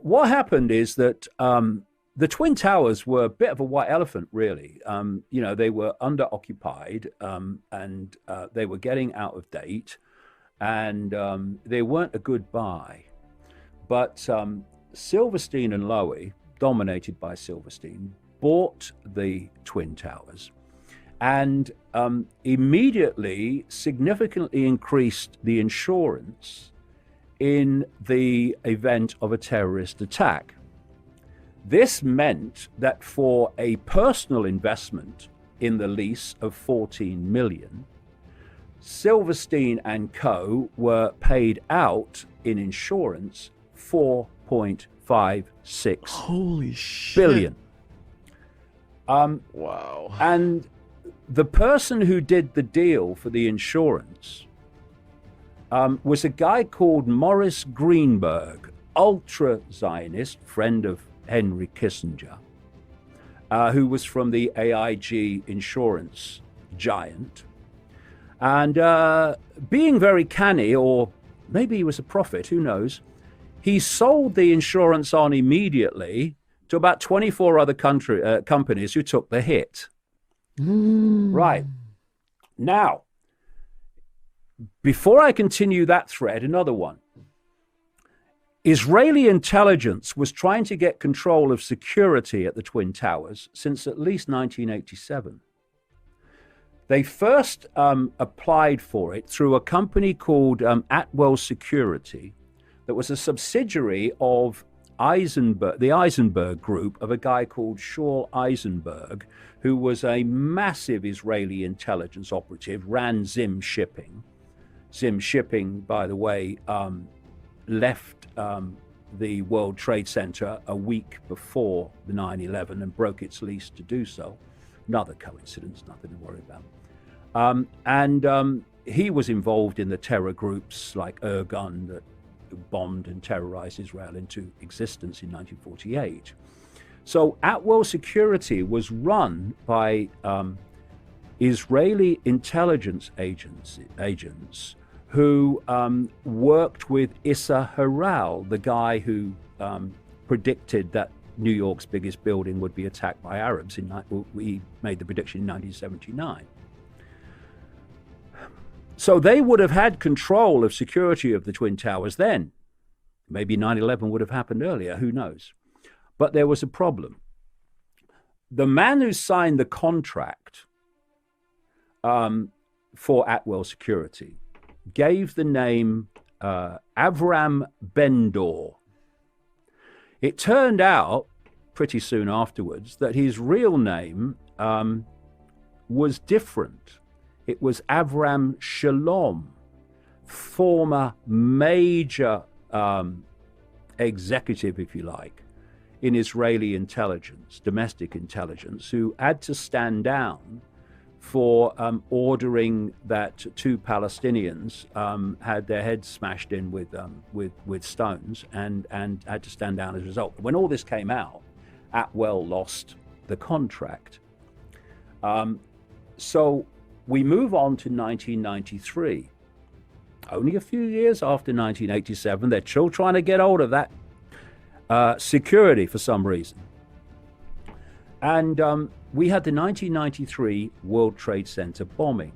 what happened is that the Twin Towers were a bit of a white elephant, really. They were under-occupied, and they were getting out of date, and they weren't a good buy. But Silverstein and Lowy, dominated by Silverstein, bought the Twin Towers and immediately significantly increased the insurance in the event of a terrorist attack. This meant that for a personal investment in the lease of 14 million, Silverstein and Co. were paid out in insurance 4.56 Holy shit. billion. Wow. And the person who did the deal for the insurance was a guy called Morris Greenberg, ultra-Zionist, friend of Henry Kissinger, who was from the AIG insurance giant. And being very canny, or maybe he was a prophet, who knows, he sold the insurance on immediately to about 24 other companies who took the hit. Right. Now, before I continue that thread, another one. Israeli intelligence was trying to get control of security at the Twin Towers since at least 1987. They first applied for it through a company called Atwell Security that was a subsidiary of the Eisenberg group of a guy called Shaul Eisenberg, who was a massive Israeli intelligence operative, ran Zim Shipping. Zim Shipping, by the way, left the World Trade Center a week before the 9/11 and broke its lease to do so. Another coincidence, nothing to worry about. He was involved in the terror groups like Irgun that bombed and terrorized Israel into existence in 1948. So Atwell Security was run by Israeli intelligence agents who worked with Issa Harel, the guy who predicted that New York's biggest building would be attacked by Arabs. He made the prediction in 1979. So they would have had control of security of the Twin Towers then. Maybe 9/11 would have happened earlier, who knows? But there was a problem. The man who signed the contract for Atwell Security gave the name Avram Ben-Dor. It turned out pretty soon afterwards that his real name was different. It was Avram Shalom, former major executive, if you like, in Israeli intelligence, domestic intelligence, who had to stand down for ordering that two Palestinians had their heads smashed in with stones and had to stand down as a result. When all this came out, Atwell lost the contract. So we move on to 1993. Only a few years after 1987, they're still trying to get hold of that security for some reason. And we had the 1993 World Trade Center bombing,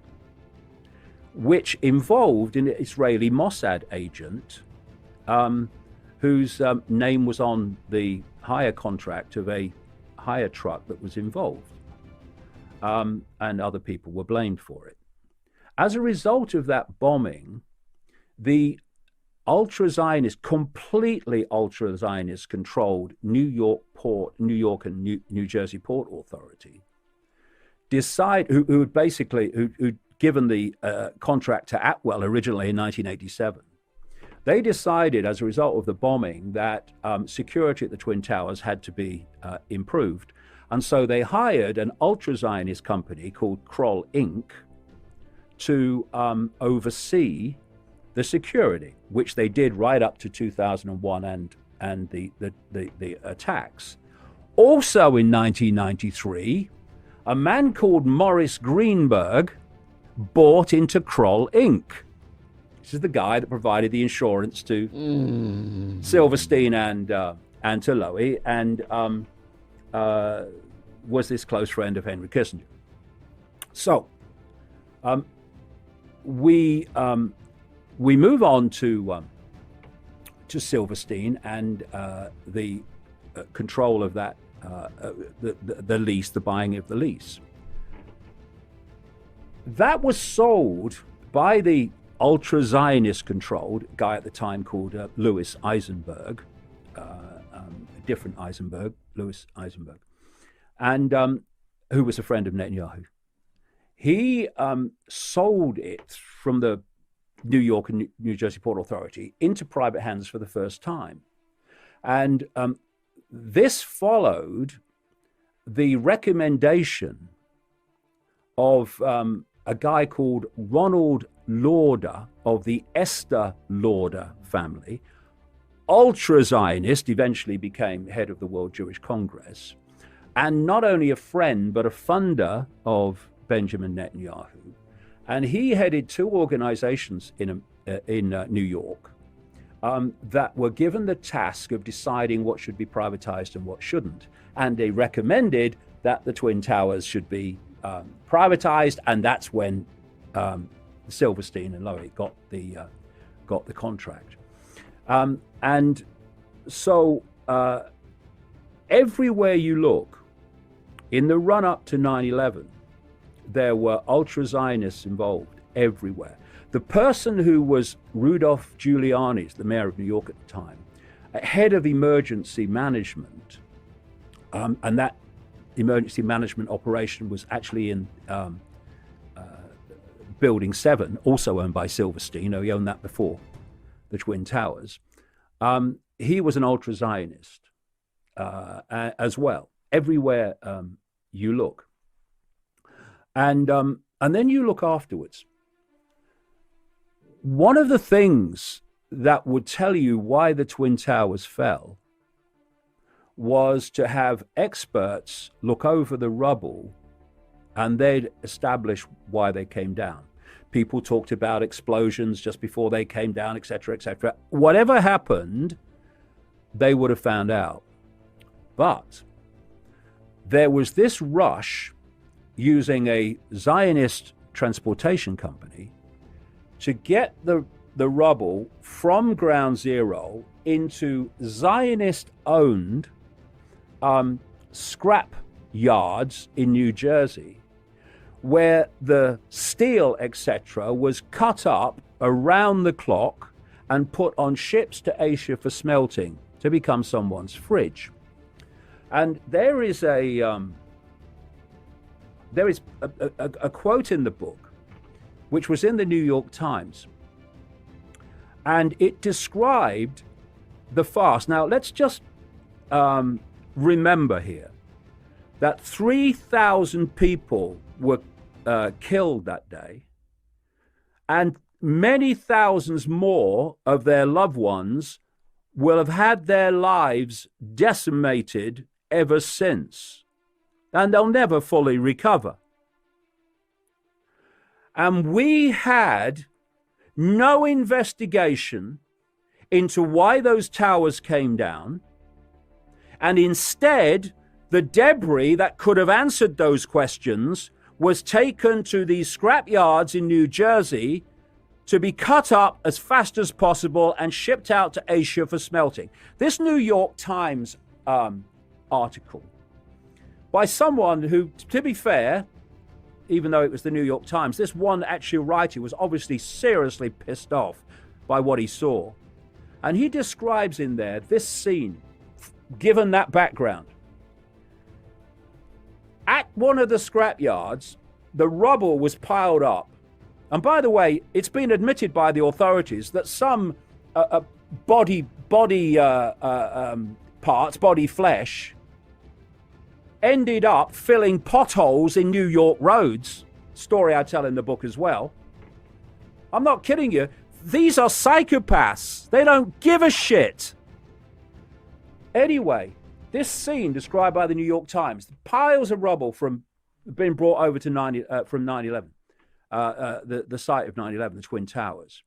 which involved an Israeli Mossad agent whose name was on the hire contract of a hire truck that was involved. And other people were blamed for it. As a result of that bombing, the completely ultra-Zionist controlled New York and New Jersey Port Authority who'd given the contract to Atwell originally in 1987. They decided, as a result of the bombing, that security at the Twin Towers had to be improved. And so they hired an ultra-Zionist company called Kroll Inc. to oversee the security, which they did right up to 2001 and the attacks. Also in 1993, a man called Morris Greenberg bought into Kroll Inc. This is the guy that provided the insurance to Silverstein and and to Lowy, and was this close friend of Henry Kissinger. So we move on to Silverstein and the control of that, the lease, the buying of the lease. That was sold by the ultra-Zionist controlled guy at the time called Louis Eisenberg, different Eisenberg, Louis Eisenberg, and who was a friend of Netanyahu. He sold it from the New York and New Jersey Port Authority into private hands for the first time. And this followed the recommendation of a guy called Ronald Lauder of the Esther Lauder family, ultra-Zionist, eventually became head of the World Jewish Congress, and not only a friend, but a funder of Benjamin Netanyahu. And he headed two organizations in New York that were given the task of deciding what should be privatized and what shouldn't. And they recommended that the Twin Towers should be privatized, and that's when Silverstein and Lowy got the contract. And so everywhere you look, in the run-up to 9/11, there were ultra-Zionists involved everywhere. The person who was Rudolph Giuliani, the mayor of New York at the time, head of emergency management, and that emergency management operation was actually in Building 7, also owned by Silverstein. He owned that before the Twin Towers. He was an ultra-Zionist as well, everywhere you look. And then you look afterwards. One of the things that would tell you why the Twin Towers fell was to have experts look over the rubble, and they'd establish why they came down. People talked about explosions just before they came down, et cetera, et cetera. Whatever happened, they would have found out. But there was this rush using a Zionist transportation company to get the rubble from ground zero into Zionist-owned scrap yards in New Jersey, where the steel, etc., was cut up around the clock and put on ships to Asia for smelting to become someone's fridge. And there is a quote in the book, which was in the New York Times, and it described the fast. Now, let's just remember here that 3,000 people were killed that day, and many thousands more of their loved ones will have had their lives decimated ever since, and they'll never fully recover. And we had no investigation into why those towers came down, and instead, the debris that could have answered those questions was taken to these scrap yards in New Jersey to be cut up as fast as possible and shipped out to Asia for smelting. This New York Times article by someone who, to be fair, even though it was the New York Times, this one actual writer was obviously seriously pissed off by what he saw. And he describes in there this scene, given that background. At one of the scrap yards, the rubble was piled up. And by the way, it's been admitted by the authorities that some body parts, body flesh, ended up filling potholes in New York roads. Story I tell in the book as well. I'm not kidding you. These are psychopaths. They don't give a shit. Anyway, this scene described by the New York Times, the piles of rubble from being brought over to from 9/11, the site of 9/11, the Twin Towers.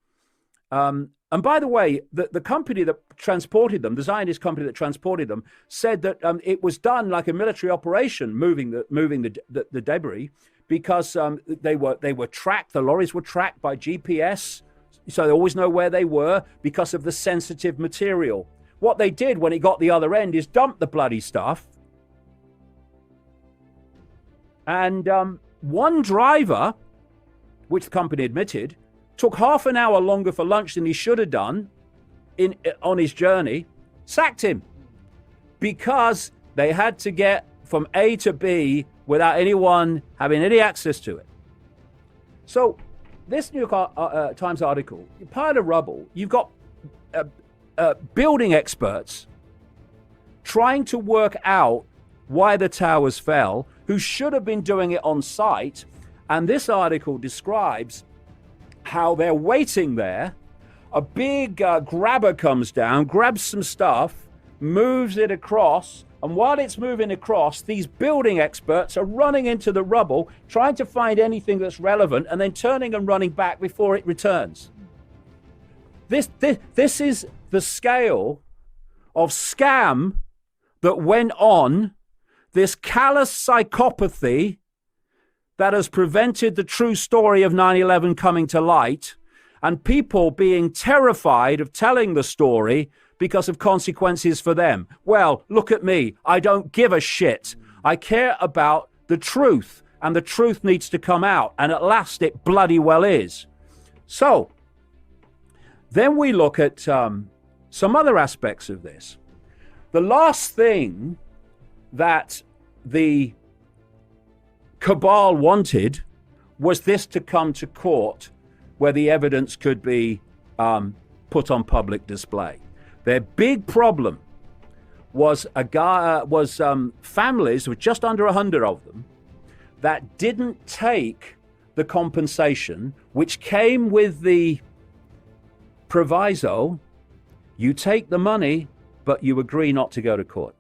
And by the way, the company that transported them, the Zionist company that transported them, said that it was done like a military operation, moving the debris, because they were tracked. The lorries were tracked by GPS, so they always know where they were because of the sensitive material. What they did when it got the other end is dump the bloody stuff. And one driver, which the company admitted, took half an hour longer for lunch than he should have done on his journey, sacked him, because they had to get from A to B without anyone having any access to it. So this New York Times article, you pile of rubble, you've got building experts trying to work out why the towers fell, who should have been doing it on site. And this article describes how they're waiting there. A big grabber comes down, grabs some stuff, moves it across, and while it's moving across, these building experts are running into the rubble, trying to find anything that's relevant, and then turning and running back before it returns. This is the scale of scam that went on, this callous psychopathy that has prevented the true story of 9/11 coming to light, and people being terrified of telling the story because of consequences for them. Well, look at me. I don't give a shit. I care about the truth, and the truth needs to come out, and at last it bloody well is. So then we look at some other aspects of this. The last thing that the cabal wanted was this to come to court where the evidence could be put on public display. Their big problem was families, with just under 100 of them, that didn't take the compensation, which came with the proviso: you take the money, but you agree not to go to court.